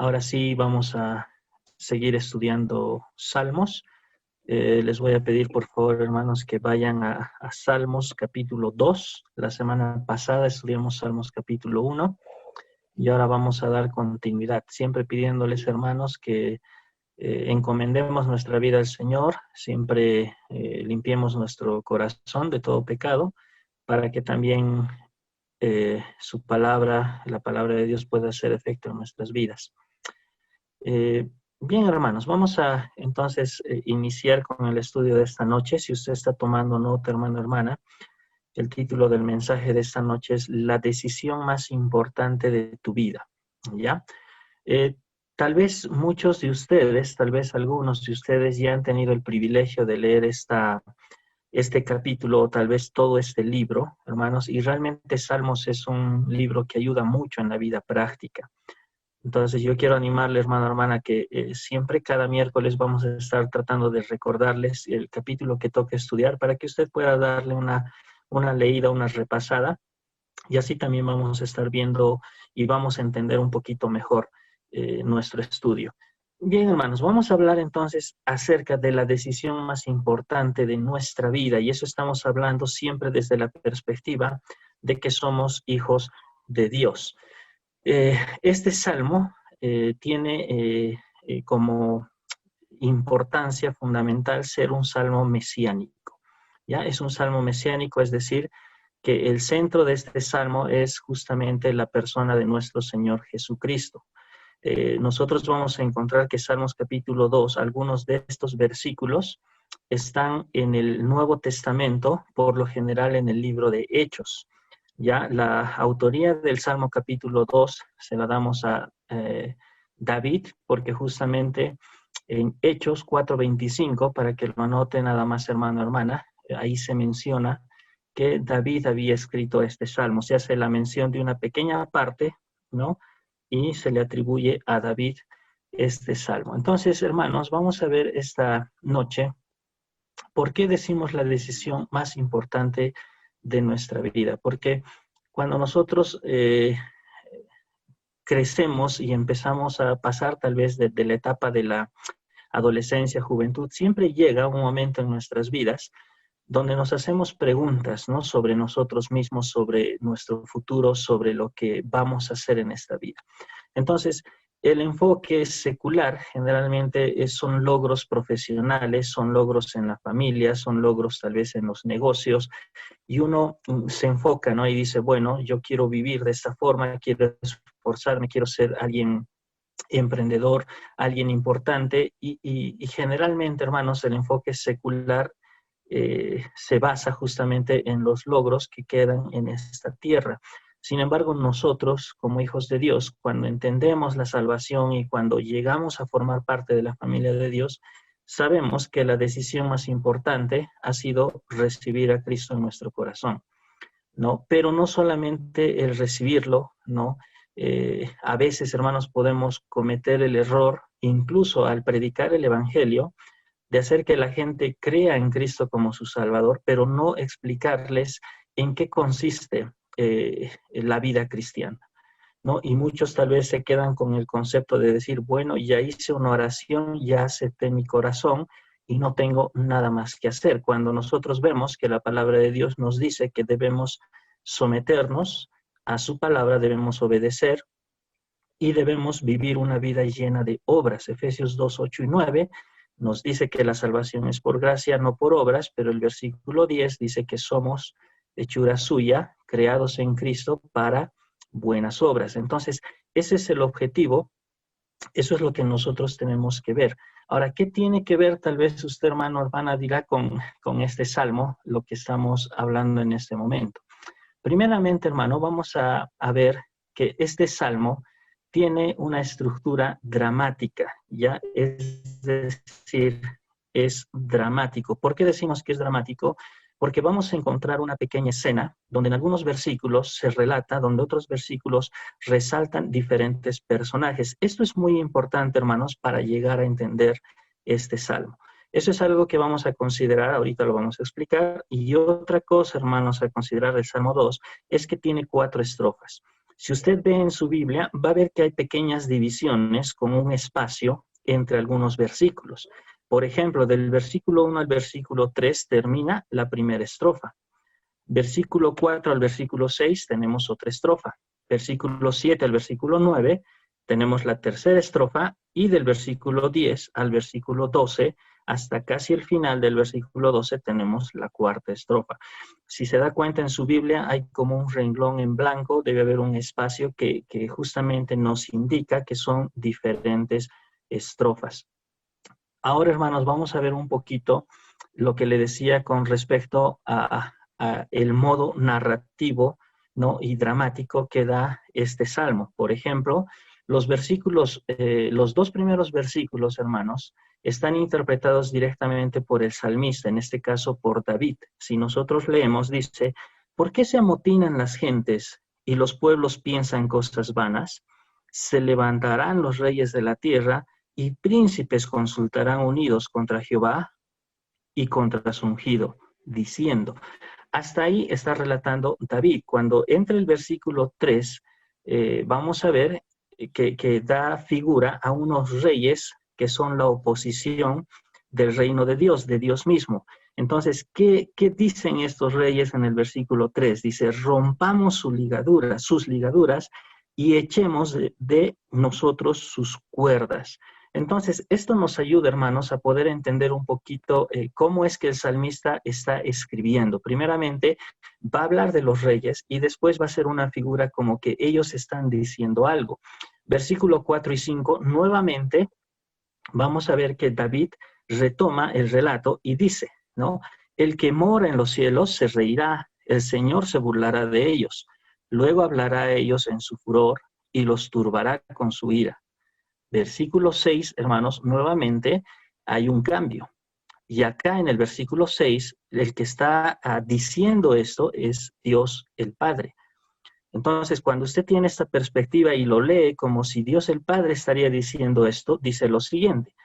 Ahora sí vamos a seguir estudiando Salmos. Les voy a pedir, por favor, hermanos, que vayan a Salmos capítulo 2. La semana pasada estudiamos Salmos capítulo 1 y ahora vamos a dar continuidad, siempre pidiéndoles, hermanos, que encomendemos nuestra vida al Señor, siempre limpiemos nuestro corazón de todo pecado, para que también su palabra, la palabra de Dios, pueda hacer efecto en nuestras vidas. Bien, hermanos, vamos a entonces iniciar con el estudio de esta noche. Si usted está tomando nota, hermano, hermana, el título del mensaje de esta noche es La decisión más importante de tu vida, ¿ya? Tal vez muchos de ustedes, tal vez algunos de ustedes ya han tenido el privilegio de leer este capítulo o tal vez todo este libro, hermanos, y realmente Salmos es un libro que ayuda mucho en la vida práctica. Entonces yo quiero animarle, hermano, hermana, que siempre cada miércoles vamos a estar tratando de recordarles el capítulo que toca estudiar para que usted pueda darle una leída, una repasada, y así también vamos a estar viendo y vamos a entender un poquito mejor nuestro estudio. Bien, hermanos, vamos a hablar entonces acerca de la decisión más importante de nuestra vida, y eso estamos hablando siempre desde la perspectiva de que somos hijos de Dios. Este salmo tiene como importancia fundamental ser un salmo mesiánico. ¿Ya? Es un salmo mesiánico, es decir, que el centro de este salmo es justamente la persona de nuestro Señor Jesucristo. Nosotros vamos a encontrar que Salmos capítulo 2, algunos de estos versículos están en el Nuevo Testamento, por lo general en el libro de Hechos. Ya la autoría del Salmo capítulo 2 se la damos a David, porque justamente en Hechos 4:25, para que lo anote nada más, hermano, hermana, ahí se menciona que David había escrito este salmo. Se hace la mención de una pequeña parte, ¿no? Y se le atribuye a David este salmo. Entonces, hermanos, vamos a ver esta noche por qué decimos la decisión más importante de nuestra vida. Porque cuando nosotros crecemos y empezamos a pasar tal vez de la etapa de la adolescencia, juventud, siempre llega un momento en nuestras vidas donde nos hacemos preguntas, ¿no? Sobre nosotros mismos, sobre nuestro futuro, sobre lo que vamos a hacer en esta vida. Entonces, el enfoque secular generalmente son logros profesionales, son logros en la familia, son logros tal vez en los negocios, y uno se enfoca, ¿no? Y dice, bueno, yo quiero vivir de esta forma, quiero esforzarme, quiero ser alguien emprendedor, alguien importante, y generalmente, hermanos, el enfoque secular se basa justamente en los logros que quedan en esta tierra. Sin embargo, nosotros, como hijos de Dios, cuando entendemos la salvación y cuando llegamos a formar parte de la familia de Dios, sabemos que la decisión más importante ha sido recibir a Cristo en nuestro corazón, ¿no? Pero no solamente el recibirlo, ¿no? A veces, hermanos, podemos cometer el error, incluso al predicar el Evangelio, de hacer que la gente crea en Cristo como su Salvador, pero no explicarles en qué consiste la vida cristiana, ¿no? Y muchos tal vez se quedan con el concepto de decir, bueno, ya hice una oración, ya acepté mi corazón y no tengo nada más que hacer. Cuando nosotros vemos que la palabra de Dios nos dice que debemos someternos a su palabra, debemos obedecer y debemos vivir una vida llena de obras. Efesios 2, 8 y 9 nos dice que la salvación es por gracia, no por obras, pero el versículo 10 dice que somos hechura suya, creados en Cristo para buenas obras. Entonces, ese es el objetivo, eso es lo que nosotros tenemos que ver. Ahora, ¿qué tiene que ver, tal vez usted, hermano, hermana, dirá con este salmo, lo que estamos hablando en este momento? Primeramente, hermano, vamos a ver que este salmo tiene una estructura dramática, ¿ya? Es decir, es dramático. ¿Por qué decimos que es dramático? Porque vamos a encontrar una pequeña escena donde en algunos versículos se relata, donde otros versículos resaltan diferentes personajes. Esto es muy importante, hermanos, para llegar a entender este salmo. Eso es algo que vamos a considerar, ahorita lo vamos a explicar. Y otra cosa, hermanos, a considerar del Salmo 2 es que tiene 4 estrofas. Si usted ve en su Biblia, va a ver que hay pequeñas divisiones con un espacio entre algunos versículos. Por ejemplo, del versículo 1 al versículo 3 termina la primera estrofa. Versículo 4 al versículo 6 tenemos otra estrofa. Versículo 7 al versículo 9 tenemos la tercera estrofa, y del versículo 10 al versículo 12 hasta casi el final del versículo 12 tenemos la cuarta estrofa. Si se da cuenta, en su Biblia hay como un renglón en blanco, debe haber un espacio que justamente nos indica que son diferentes estrofas. Ahora, hermanos, vamos a ver un poquito lo que le decía con respecto a el modo narrativo, ¿no?, y dramático que da este salmo. Por ejemplo, los dos primeros versículos, hermanos, están interpretados directamente por el salmista, en este caso por David. Si nosotros leemos, dice: ¿por qué se amotinan las gentes y los pueblos piensan cosas vanas? Se levantarán los reyes de la tierra y príncipes consultarán unidos contra Jehová y contra su ungido, diciendo. Hasta ahí está relatando David. Cuando entra el versículo 3, vamos a ver que da figura a unos reyes que son la oposición del reino de Dios mismo. Entonces, ¿qué dicen estos reyes en el versículo 3? Dice: rompamos sus ligaduras, y echemos de nosotros sus cuerdas. Entonces, esto nos ayuda, hermanos, a poder entender un poquito cómo es que el salmista está escribiendo. Primeramente, va a hablar de los reyes y después va a ser una figura como que ellos están diciendo algo. Versículo 4 y 5, nuevamente, vamos a ver que David retoma el relato y dice, ¿no? El que mora en los cielos se reirá, el Señor se burlará de ellos. Luego hablará a ellos en su furor y los turbará con su ira. Versículo 6, hermanos, nuevamente hay un cambio. Y acá en el versículo 6, el que está diciendo esto es Dios el Padre. Entonces, cuando usted tiene esta perspectiva y lo lee como si Dios el Padre estaría diciendo esto, dice lo siguiente: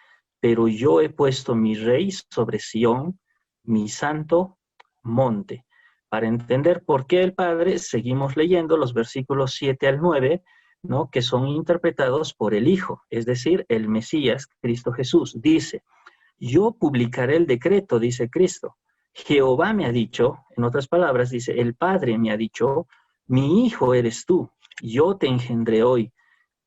pero yo he puesto mi rey sobre Sión, mi santo monte. Para entender por qué el Padre, seguimos leyendo los versículos 7 al 9, ¿no?, que son interpretados por el Hijo, es decir, el Mesías, Cristo Jesús. Dice: yo publicaré el decreto, dice Cristo. Jehová me ha dicho, en otras palabras, dice, el Padre me ha dicho: mi hijo eres tú, yo te engendré hoy.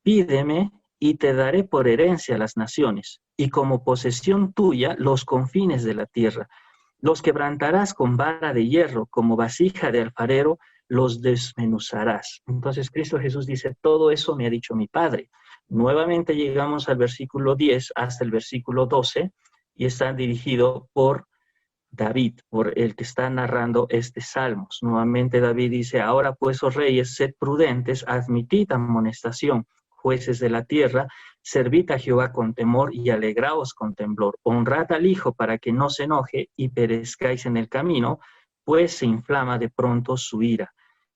Pídeme y te daré por herencia las naciones, y como posesión tuya los confines de la tierra. Los quebrantarás con vara de hierro, como vasija de alfarero, los desmenuzarás. Entonces Cristo Jesús dice: todo eso me ha dicho mi Padre. Nuevamente llegamos al versículo 10 hasta el versículo 12, y está dirigido por David, por el que está narrando este Salmos. Nuevamente David dice: ahora pues, oh reyes, sed prudentes, admitid amonestación, jueces de la tierra, servid a Jehová con temor y alegraos con temblor. Honrad al Hijo para que no se enoje y perezcáis en el camino, pues se inflama de pronto su ira.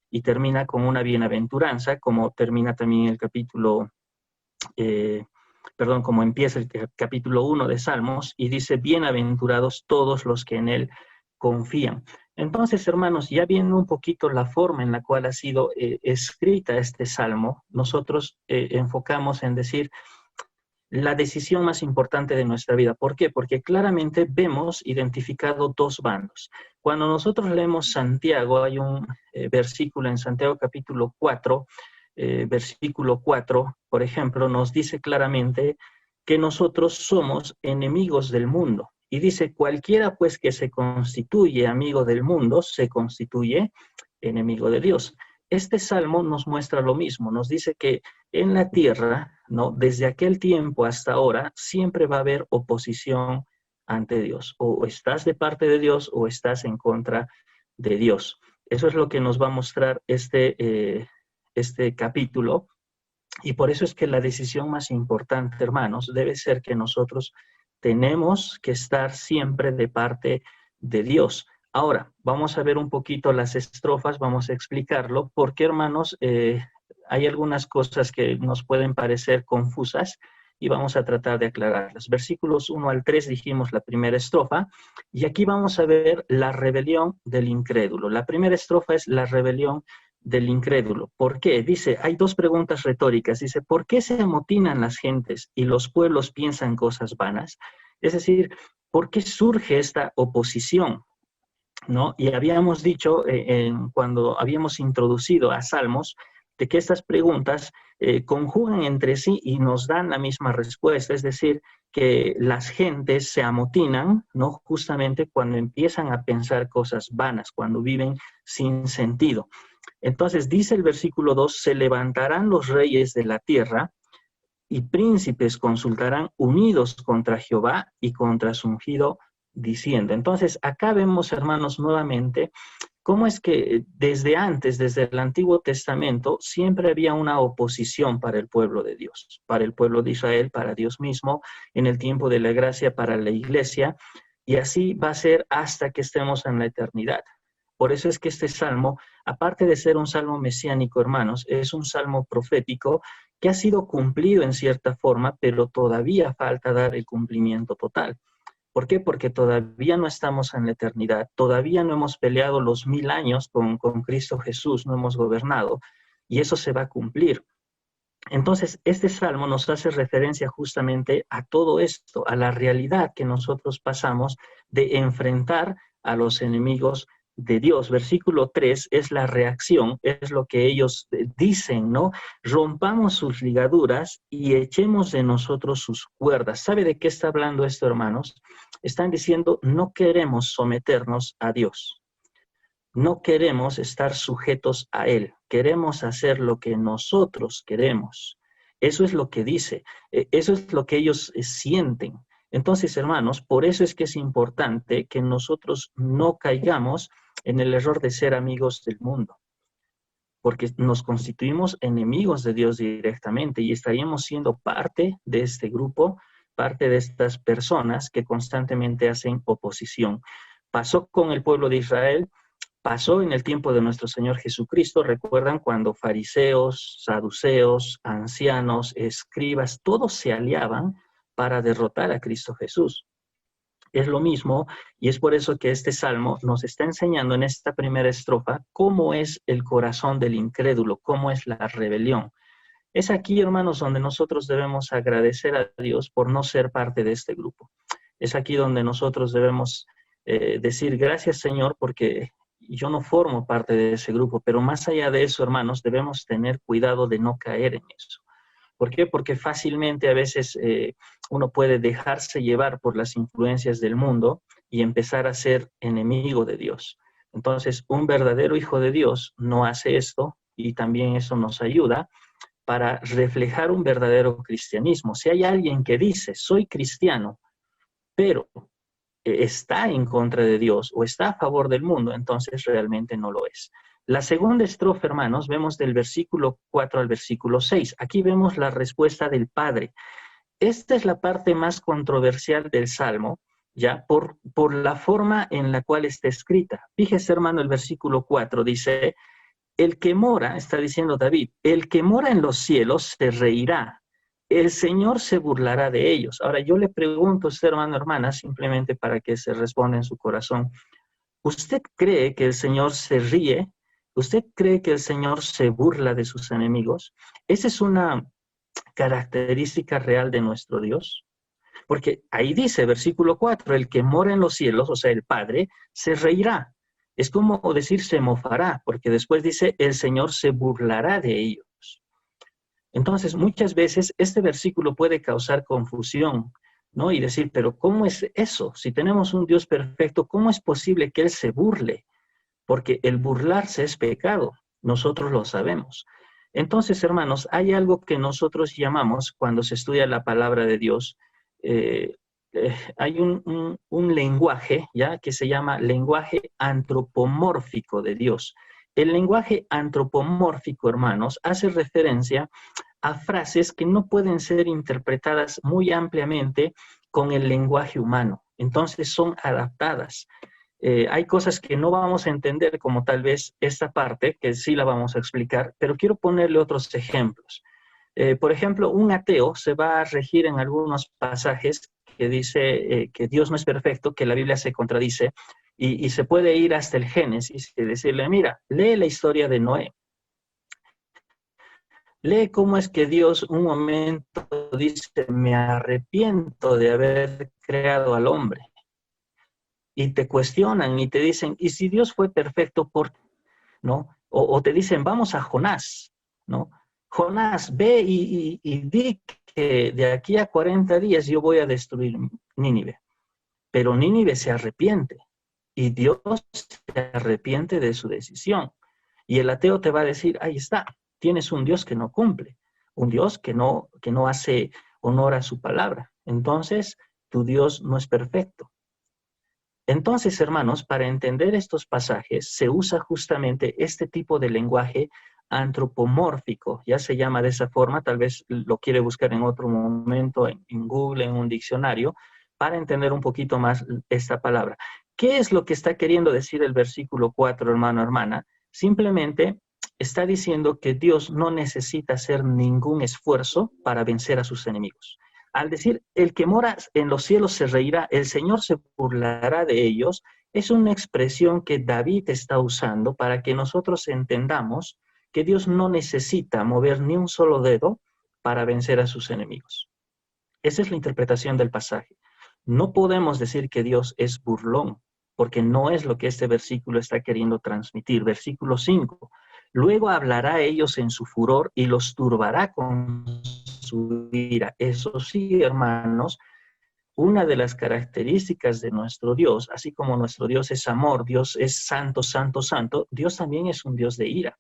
Y termina con una bienaventuranza, como termina también el capítulo como empieza el capítulo 1 de Salmos, y dice: bienaventurados todos los que en él confían. Entonces, hermanos, ya viendo un poquito la forma en la cual ha sido escrita este Salmo, nosotros enfocamos en decir la decisión más importante de nuestra vida. ¿Por qué? Porque claramente vemos identificado dos bandos. Cuando nosotros leemos Santiago, hay un versículo en Santiago capítulo 4, versículo 4, por ejemplo, nos dice claramente que nosotros somos enemigos del mundo. Y dice: cualquiera pues que se constituye amigo del mundo, se constituye enemigo de Dios. Este salmo nos muestra lo mismo, nos dice que en la tierra, ¿no?, desde aquel tiempo hasta ahora, siempre va a haber oposición ante Dios. O estás de parte de Dios o estás en contra de Dios. Eso es lo que nos va a mostrar este capítulo, y por eso es que la decisión más importante, hermanos, debe ser que nosotros tenemos que estar siempre de parte de Dios. Ahora, vamos a ver un poquito las estrofas, vamos a explicarlo, porque, hermanos, hay algunas cosas que nos pueden parecer confusas y vamos a tratar de aclararlas. Versículos 1 al 3 dijimos la primera estrofa, y aquí vamos a ver la rebelión del incrédulo. La primera estrofa es la rebelión del incrédulo. ¿Por qué? Dice, hay dos preguntas retóricas. Dice, ¿por qué se amotinan las gentes y los pueblos piensan cosas vanas? Es decir, ¿por qué surge esta oposición? ¿No? Y habíamos dicho, cuando habíamos introducido a Salmos, de que estas preguntas conjugan entre sí y nos dan la misma respuesta, es decir, que las gentes se amotinan, ¿no? Justamente cuando empiezan a pensar cosas vanas, cuando viven sin sentido. Entonces dice el versículo 2, se levantarán los reyes de la tierra y príncipes consultarán unidos contra Jehová y contra su ungido, diciendo. Entonces acá vemos, hermanos, nuevamente cómo es que desde antes, desde el Antiguo Testamento, siempre había una oposición para el pueblo de Dios, para el pueblo de Israel, para Dios mismo, en el tiempo de la gracia, para la iglesia, y así va a ser hasta que estemos en la eternidad. Por eso es que este salmo, aparte de ser un salmo mesiánico, hermanos, es un salmo profético que ha sido cumplido en cierta forma, pero todavía falta dar el cumplimiento total. ¿Por qué? Porque todavía no estamos en la eternidad, todavía no hemos peleado los 1000 años con Cristo Jesús, no hemos gobernado, y eso se va a cumplir. Entonces, este salmo nos hace referencia justamente a todo esto, a la realidad que nosotros pasamos de enfrentar a los enemigos de Dios. Versículo 3 es la reacción, es lo que ellos dicen, ¿no? Rompamos sus ligaduras y echemos de nosotros sus cuerdas. ¿Sabe de qué está hablando esto, hermanos? Están diciendo, no queremos someternos a Dios. No queremos estar sujetos a Él. Queremos hacer lo que nosotros queremos. Eso es lo que dice. Eso es lo que ellos sienten. Entonces, hermanos, por eso es que es importante que nosotros no caigamos en el error de ser amigos del mundo, porque nos constituimos enemigos de Dios directamente y estaríamos siendo parte de este grupo, parte de estas personas que constantemente hacen oposición. Pasó con el pueblo de Israel, pasó en el tiempo de nuestro Señor Jesucristo. Recuerdan cuando fariseos, saduceos, ancianos, escribas, todos se aliaban para derrotar a Cristo Jesús. Es lo mismo, y es por eso que este salmo nos está enseñando en esta primera estrofa cómo es el corazón del incrédulo, cómo es la rebelión. Es aquí, hermanos, donde nosotros debemos agradecer a Dios por no ser parte de este grupo. Es aquí donde nosotros debemos decir gracias, Señor, porque yo no formo parte de ese grupo, pero más allá de eso, hermanos, debemos tener cuidado de no caer en eso. ¿Por qué? Porque fácilmente a veces uno puede dejarse llevar por las influencias del mundo y empezar a ser enemigo de Dios. Entonces, un verdadero hijo de Dios no hace esto y también eso nos ayuda para reflejar un verdadero cristianismo. Si hay alguien que dice, soy cristiano, pero está en contra de Dios o está a favor del mundo, entonces realmente no lo es. La segunda estrofa, hermanos, vemos del versículo 4 al versículo 6. Aquí vemos la respuesta del Padre. Esta es la parte más controversial del Salmo, ya por la forma en la cual está escrita. Fíjese, hermano, el versículo 4 dice, el que mora, está diciendo David, el que mora en los cielos se reirá, el Señor se burlará de ellos. Ahora yo le pregunto a usted, hermano, hermana, simplemente para que se responda en su corazón, ¿usted cree que el Señor se ríe? ¿Usted cree que el Señor se burla de sus enemigos? Esa es una característica real de nuestro Dios. Porque ahí dice, versículo 4, el que mora en los cielos, o sea, el Padre, se reirá. Es como decir se mofará, porque después dice, el Señor se burlará de ellos. Entonces, muchas veces este versículo puede causar confusión, ¿no? Y decir, pero ¿cómo es eso? Si tenemos un Dios perfecto, ¿cómo es posible que Él se burle? Porque el burlarse es pecado, nosotros lo sabemos. Entonces, hermanos, hay algo que nosotros llamamos, cuando se estudia la palabra de Dios, hay un lenguaje, ¿ya? Que se llama lenguaje antropomórfico de Dios. El lenguaje antropomórfico, hermanos, hace referencia a frases que no pueden ser interpretadas muy ampliamente con el lenguaje humano. Entonces son adaptadas. Hay cosas que no vamos a entender, como tal vez esta parte, que sí la vamos a explicar, pero quiero ponerle otros ejemplos. Por ejemplo, un ateo se va a regir en algunos pasajes que dice que Dios no es perfecto, que la Biblia se contradice, y se puede ir hasta el Génesis y decirle, mira, lee la historia de Noé. Lee cómo es que Dios un momento dice, me arrepiento de haber creado al hombre. Y te cuestionan y te dicen, ¿y si Dios fue perfecto, por qué? ¿No? O te dicen, vamos a Jonás, ¿no? Jonás, ve y di que de aquí a 40 días yo voy a destruir Nínive. Pero Nínive se arrepiente y Dios se arrepiente de su decisión. Y el ateo te va a decir, ahí está, tienes un Dios que no cumple, un Dios que no hace honor a su palabra. Entonces, tu Dios no es perfecto. Entonces, hermanos, para entender estos pasajes se usa justamente este tipo de lenguaje antropomórfico, ya se llama de esa forma, tal vez lo quiere buscar en otro momento en Google, en un diccionario, para entender un poquito más esta palabra. ¿Qué es lo que está queriendo decir el versículo 4, hermano, hermana? Simplemente está diciendo que Dios no necesita hacer ningún esfuerzo para vencer a sus enemigos. Al decir, el que mora en los cielos se reirá, el Señor se burlará de ellos, es una expresión que David está usando para que nosotros entendamos que Dios no necesita mover ni un solo dedo para vencer a sus enemigos. Esa es la interpretación del pasaje. No podemos decir que Dios es burlón, porque no es lo que este versículo está queriendo transmitir. Versículo 5. Luego hablará a ellos en su furor y los turbará con su ira. Eso sí, hermanos, una de las características de nuestro Dios, así como nuestro Dios es amor, Dios es santo, santo, santo, Dios también es un Dios de ira,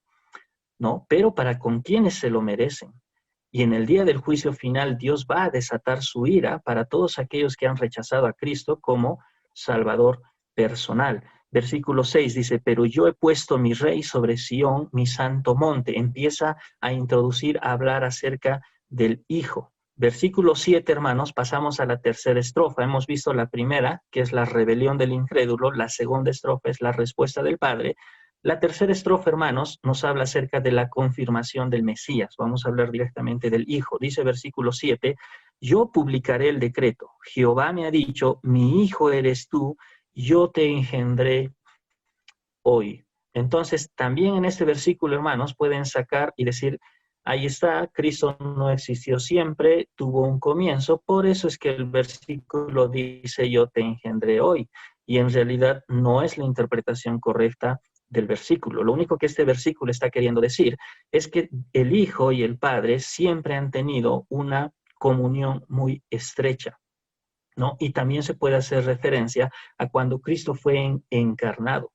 ¿no? Pero para con quienes se lo merecen. Y en el día del juicio final, Dios va a desatar su ira para todos aquellos que han rechazado a Cristo como Salvador personal. Versículo 6 dice, pero yo he puesto mi rey sobre Sión, mi santo monte. Empieza a introducir, a hablar acerca del Hijo. Versículo 7, hermanos, pasamos a la tercera estrofa. Hemos visto la primera, que es la rebelión del incrédulo. La segunda estrofa es la respuesta del Padre. La tercera estrofa, hermanos, nos habla acerca de la confirmación del Mesías. Vamos a hablar directamente del Hijo. Dice versículo 7, yo publicaré el decreto. Jehová me ha dicho, mi hijo eres tú, yo te engendré hoy. Entonces, también en este versículo, hermanos, pueden sacar y decir, ahí está, Cristo no existió siempre, tuvo un comienzo, por eso es que el versículo dice, yo te engendré hoy. Y en realidad no es la interpretación correcta del versículo. Lo único que este versículo está queriendo decir es que el Hijo y el Padre siempre han tenido una comunión muy estrecha, ¿no? Y también se puede hacer referencia a cuando Cristo fue encarnado,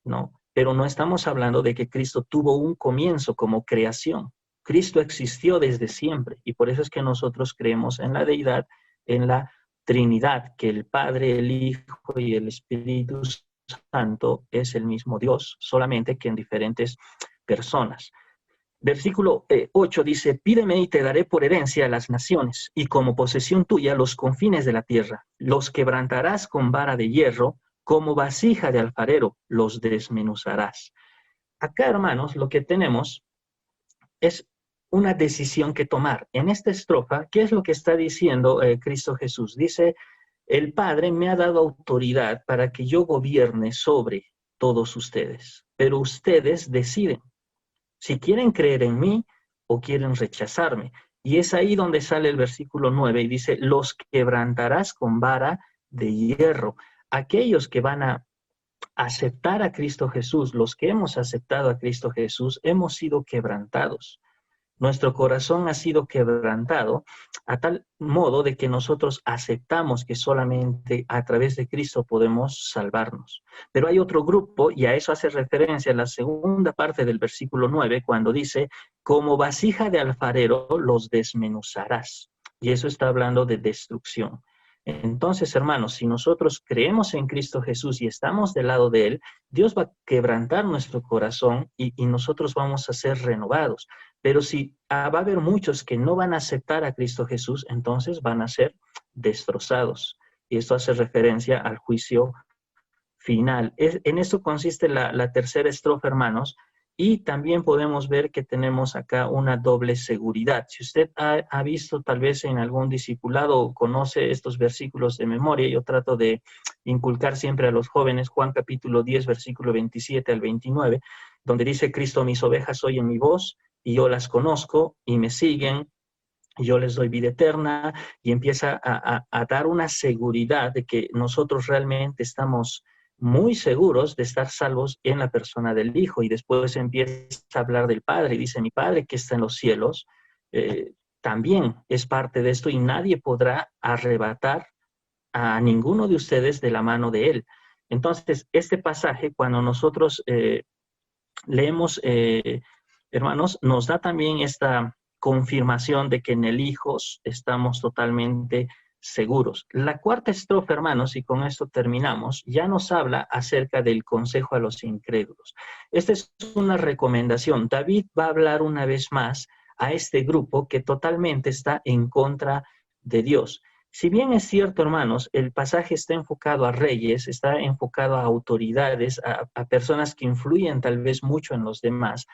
¿no? Pero no estamos hablando de que Cristo tuvo un comienzo como creación. Cristo existió desde siempre y por eso es que nosotros creemos en la deidad, en la Trinidad, que el Padre, el Hijo y el Espíritu Santo es el mismo Dios, solamente que en diferentes personas. Versículo 8 dice, pídeme y te daré por herencia a las naciones y como posesión tuya los confines de la tierra. Los quebrantarás con vara de hierro, como vasija de alfarero los desmenuzarás. Acá, hermanos, lo que tenemos es una decisión que tomar. En esta estrofa, ¿qué es lo que está diciendo Cristo Jesús? Dice, el Padre me ha dado autoridad para que yo gobierne sobre todos ustedes, pero ustedes deciden si quieren creer en mí o quieren rechazarme. Y es ahí donde sale el versículo 9 y dice, los quebrantarás con vara de hierro. Aquellos que van a aceptar a Cristo Jesús, los que hemos aceptado a Cristo Jesús, hemos sido quebrantados. Nuestro corazón ha sido quebrantado a tal modo de que nosotros aceptamos que solamente a través de Cristo podemos salvarnos. Pero hay otro grupo, y a eso hace referencia la segunda parte del versículo 9, cuando dice, como vasija de alfarero los desmenuzarás. Y eso está hablando de destrucción. Entonces, hermanos, si nosotros creemos en Cristo Jesús y estamos del lado de Él, Dios va a quebrantar nuestro corazón y nosotros vamos a ser renovados. Pero si va a haber muchos que no van a aceptar a Cristo Jesús, entonces van a ser destrozados. Y esto hace referencia al juicio final. En esto consiste la tercera estrofa, hermanos, Y también podemos ver que tenemos acá una doble seguridad. Si usted ha visto tal vez en algún discipulado o conoce estos versículos de memoria, yo trato de inculcar siempre a los jóvenes Juan capítulo 10, versículo 27 al 29, donde dice: Cristo, mis ovejas oyen mi voz y yo las conozco y me siguen, y yo les doy vida eterna, y empieza a dar una seguridad de que nosotros realmente estamos muy seguros de estar salvos en la persona del Hijo. Y después empieza a hablar del Padre y dice: mi Padre que está en los cielos también es parte de esto, y nadie podrá arrebatar a ninguno de ustedes de la mano de Él. Entonces, este pasaje, cuando nosotros leemos, hermanos, nos da también esta confirmación de que en el Hijo estamos totalmente seguros. La cuarta estrofa, hermanos, y con esto terminamos, ya nos habla acerca del consejo a los incrédulos. Esta es una recomendación. David va a hablar una vez más a este grupo que totalmente está en contra de Dios. Si bien es cierto, hermanos, el pasaje está enfocado a reyes, está enfocado a autoridades, a personas que influyen tal vez mucho en los demás,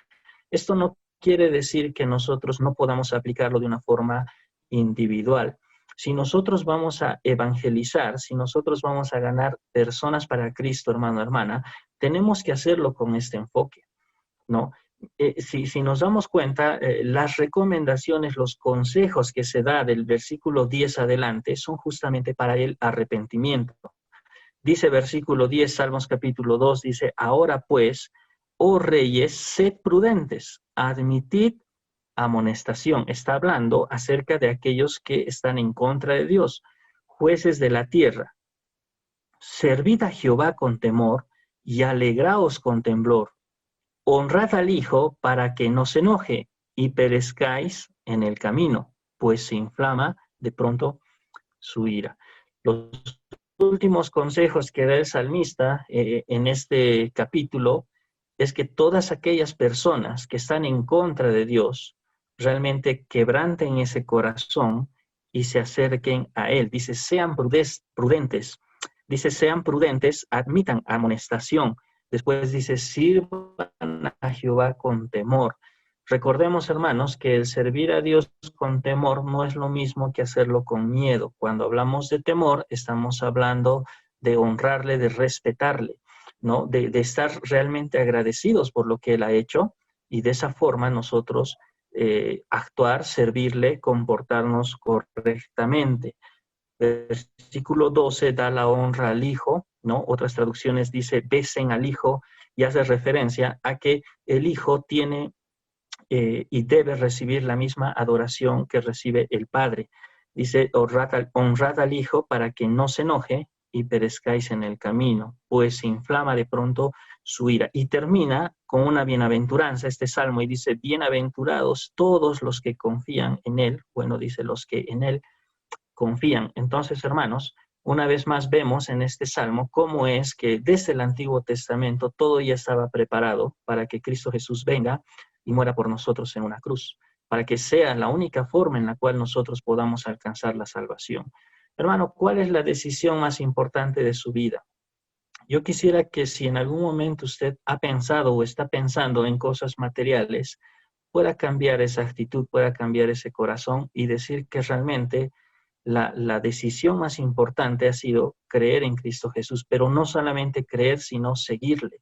esto no quiere decir que nosotros no podamos aplicarlo de una forma individual. Si nosotros vamos a evangelizar, si nosotros vamos a ganar personas para Cristo, hermano, hermana, tenemos que hacerlo con este enfoque, ¿no? Si nos damos cuenta, las recomendaciones, los consejos que se da del versículo 10 adelante son justamente para el arrepentimiento. Dice versículo 10, Salmos capítulo 2, dice: ahora pues, oh reyes, sed prudentes, admitid amonestación. Está hablando acerca de aquellos que están en contra de Dios, jueces de la tierra. Servid a Jehová con temor y alegraos con temblor. Honrad al Hijo para que no se enoje y perezcáis en el camino, pues se inflama de pronto su ira. Los últimos consejos que da el salmista en este capítulo es que todas aquellas personas que están en contra de Dios realmente quebranten ese corazón y se acerquen a Él. Dice: sean prudentes. Dice: sean prudentes, admitan amonestación. Después dice: sirvan a Jehová con temor. Recordemos, hermanos, que el servir a Dios con temor no es lo mismo que hacerlo con miedo. Cuando hablamos de temor, estamos hablando de honrarle, de respetarle, ¿no? De estar realmente agradecidos por lo que Él ha hecho, y de esa forma nosotros actuar, servirle, comportarnos correctamente. Versículo 12 da la honra al Hijo, ¿no? Otras traducciones dice: besen al Hijo, y hace referencia a que el Hijo tiene y debe recibir la misma adoración que recibe el Padre. Dice: honrad al Hijo para que no se enoje y perezcáis en el camino, pues se inflama de pronto su ira. Y termina con una bienaventuranza este salmo, y dice: bienaventurados todos los que confían en Él. Bueno, dice: los que en Él confían. Entonces, hermanos, una vez más vemos en este salmo cómo es que desde el Antiguo Testamento todo ya estaba preparado para que Cristo Jesús venga y muera por nosotros en una cruz, para que sea la única forma en la cual nosotros podamos alcanzar la salvación. Hermano, ¿cuál es la decisión más importante de su vida? Yo quisiera que si en algún momento usted ha pensado o está pensando en cosas materiales, pueda cambiar esa actitud, pueda cambiar ese corazón y decir que realmente la decisión más importante ha sido creer en Cristo Jesús, pero no solamente creer, sino seguirle.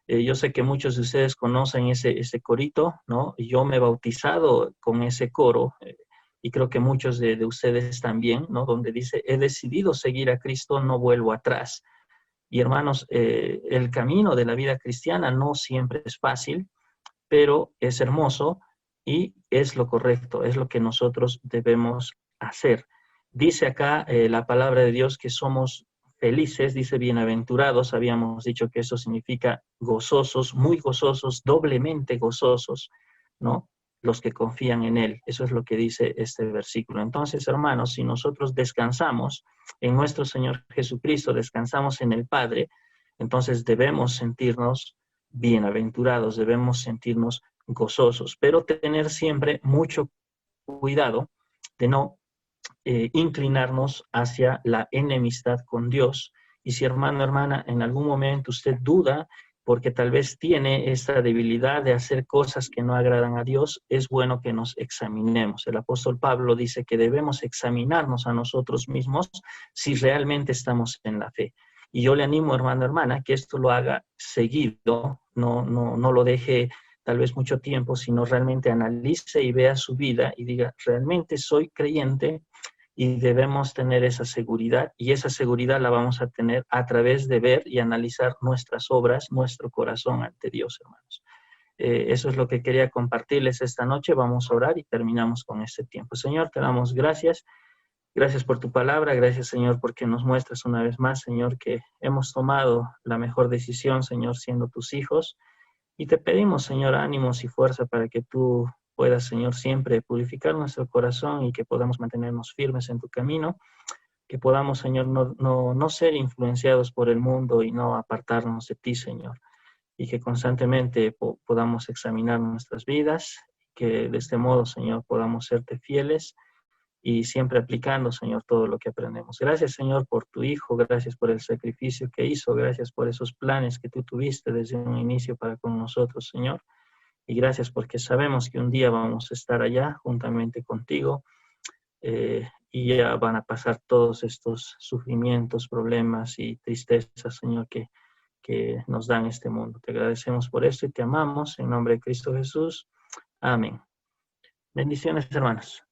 Yo sé que muchos de ustedes conocen ese corito, ¿no? Yo me he bautizado con ese coro, y creo que muchos de ustedes también, ¿no? Donde dice: he decidido seguir a Cristo, no vuelvo atrás. Y hermanos, el camino de la vida cristiana no siempre es fácil, pero es hermoso y es lo correcto, es lo que nosotros debemos hacer. Dice acá la palabra de Dios que somos felices, dice bienaventurados, habíamos dicho que eso significa gozosos, muy gozosos, doblemente gozosos, ¿no? Los que confían en Él. Eso es lo que dice este versículo. Entonces, hermanos, si nosotros descansamos en nuestro Señor Jesucristo, descansamos en el Padre, entonces debemos sentirnos bienaventurados, debemos sentirnos gozosos, pero tener siempre mucho cuidado de no inclinarnos hacia la enemistad con Dios. Y si, hermano, hermana, en algún momento usted duda porque tal vez tiene esta debilidad de hacer cosas que no agradan a Dios, es bueno que nos examinemos. El apóstol Pablo dice que debemos examinarnos a nosotros mismos si realmente estamos en la fe. Y yo le animo, hermano, hermana, que esto lo haga seguido, no lo deje tal vez mucho tiempo, sino realmente analice y vea su vida y diga, realmente soy creyente, y debemos tener esa seguridad, y esa seguridad la vamos a tener a través de ver y analizar nuestras obras, nuestro corazón ante Dios, hermanos. Eso es lo que quería compartirles esta noche. Vamos a orar y terminamos con este tiempo. Señor, te damos gracias. Gracias por tu palabra. Gracias, Señor, porque nos muestras una vez más, Señor, que hemos tomado la mejor decisión, Señor, siendo tus hijos. Y te pedimos, Señor, ánimos y fuerza para que tú puedas, Señor, siempre purificar nuestro corazón y que podamos mantenernos firmes en tu camino, que podamos, Señor, no ser influenciados por el mundo y no apartarnos de ti, Señor, y que constantemente podamos examinar nuestras vidas, que de este modo, Señor, podamos serte fieles y siempre aplicando, Señor, todo lo que aprendemos. Gracias, Señor, por tu Hijo, gracias por el sacrificio que hizo, gracias por esos planes que tú tuviste desde un inicio para con nosotros, Señor, y gracias porque sabemos que un día vamos a estar allá juntamente contigo, y ya van a pasar todos estos sufrimientos, problemas y tristezas, Señor, que nos dan este mundo. Te agradecemos por esto y te amamos en nombre de Cristo Jesús. Amén. Bendiciones, hermanos.